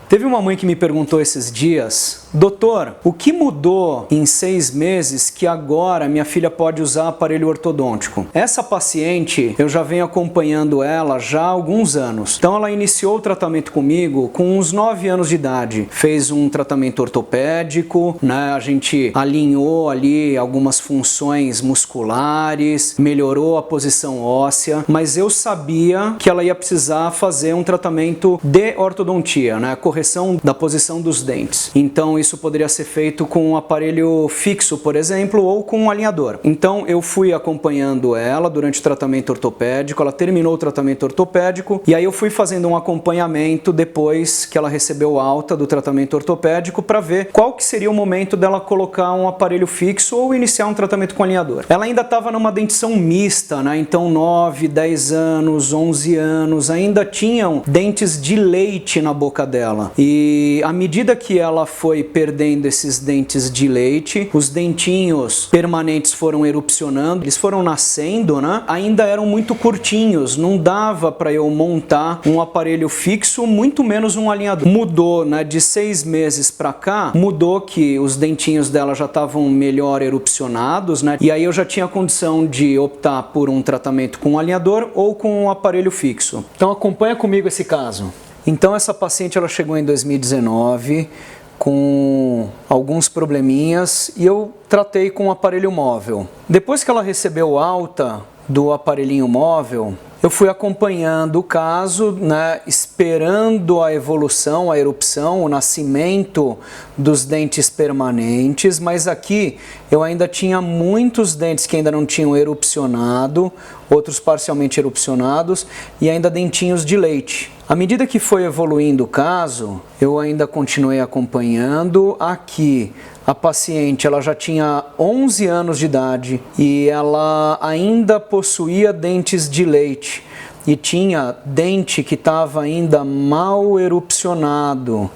Teve uma mãe que me perguntou esses dias: doutor, o que mudou em 6 meses que agora minha filha pode usar aparelho ortodôntico? Essa paciente, eu já venho acompanhando ela já há alguns anos. Então ela iniciou o tratamento comigo com uns 9 anos de idade. Fez um tratamento ortopédico, né? A gente alinhou ali algumas funções musculares, melhorou a posição óssea, mas eu sabia que ela ia precisar fazer um tratamento de ortodontia, né? Correção da posição dos dentes. Então isso poderia ser feito com um aparelho fixo, por exemplo, ou com um alinhador. Então eu fui acompanhando ela durante o tratamento ortopédico, ela terminou o tratamento ortopédico e aí eu fui fazendo um acompanhamento depois que ela recebeu alta do tratamento ortopédico para ver qual que seria o momento dela colocar um aparelho fixo ou iniciar um tratamento com alinhador. Ela ainda estava numa dentição mista, né? Então 9, 10 anos, 11 anos, ainda tinham dentes de leite na boca dela. E à medida que ela foi perdendo esses dentes de leite, os dentinhos permanentes foram erupcionando, eles foram nascendo, né? Ainda eram muito curtinhos, não dava para eu montar um aparelho fixo, muito menos um alinhador. Mudou, né? De 6 meses para cá, mudou que os dentinhos dela já estavam melhor erupcionados, né? E aí eu já tinha a condição de optar por um tratamento com um alinhador ou com um aparelho fixo. Então acompanha comigo esse caso. Então essa paciente ela chegou em 2019 com alguns probleminhas e eu tratei com um aparelho móvel. Depois que ela recebeu alta do aparelhinho móvel, eu fui acompanhando o caso, né, esperando a evolução, a erupção, o nascimento dos dentes permanentes, mas aqui eu ainda tinha muitos dentes que ainda não tinham erupcionado, outros parcialmente erupcionados e ainda dentinhos de leite. À medida que foi evoluindo o caso, eu ainda continuei acompanhando. Aqui a paciente ela já tinha 11 anos de idade e ela ainda possuía dentes de leite e tinha dente que estava ainda mal erupcionado.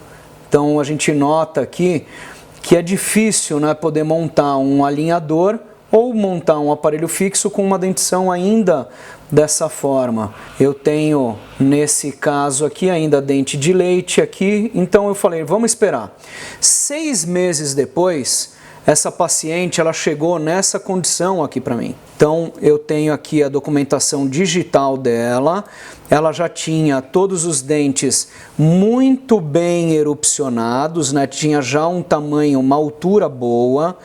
Então a gente nota aqui que é difícil, né, poder montar um alinhador ou montar um aparelho fixo com uma dentição ainda dessa forma. Eu tenho nesse caso aqui ainda dente de leite aqui, então eu falei, vamos esperar. 6 meses depois, essa paciente ela chegou nessa condição aqui para mim. Então eu tenho aqui a documentação digital dela, ela já tinha todos os dentes muito bem erupcionados, né? Tinha já um tamanho, uma altura boa,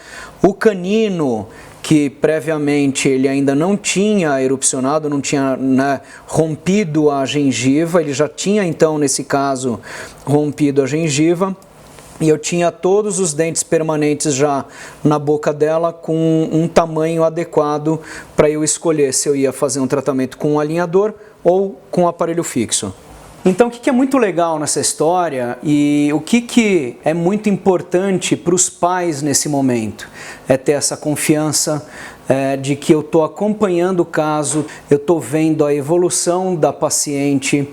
o canino que previamente ele ainda não tinha erupcionado, não tinha, né, rompido a gengiva, ele já tinha então nesse caso rompido a gengiva. E eu tinha todos os dentes permanentes já na boca dela com um tamanho adequado para eu escolher se eu ia fazer um tratamento com um alinhador ou com um aparelho fixo. Então o que é muito legal nessa história e o que é muito importante para os pais nesse momento é ter essa confiança de que eu estou acompanhando o caso, eu estou vendo a evolução da paciente,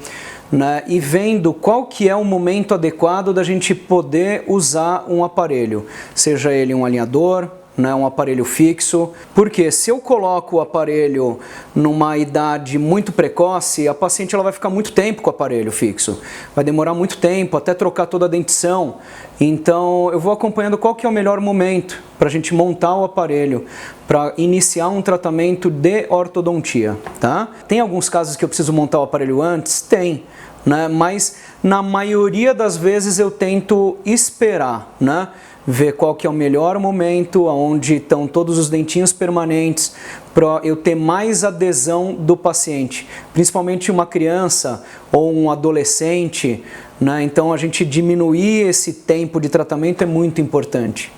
né, e vendo qual que é o momento adequado da gente poder usar um aparelho, seja ele um alinhador, né, um aparelho fixo, porque se eu coloco o aparelho numa idade muito precoce, a paciente ela vai ficar muito tempo com o aparelho fixo, vai demorar muito tempo até trocar toda a dentição. Então eu vou acompanhando qual que é o melhor momento para a gente montar o aparelho, para iniciar um tratamento de ortodontia, tá? Tem alguns casos que eu preciso montar o aparelho antes? Tem, né? Mas na maioria das vezes eu tento esperar, né? Ver qual que é o melhor momento, onde estão todos os dentinhos permanentes, para eu ter mais adesão do paciente, principalmente uma criança ou um adolescente, né? Então a gente diminuir esse tempo de tratamento é muito importante.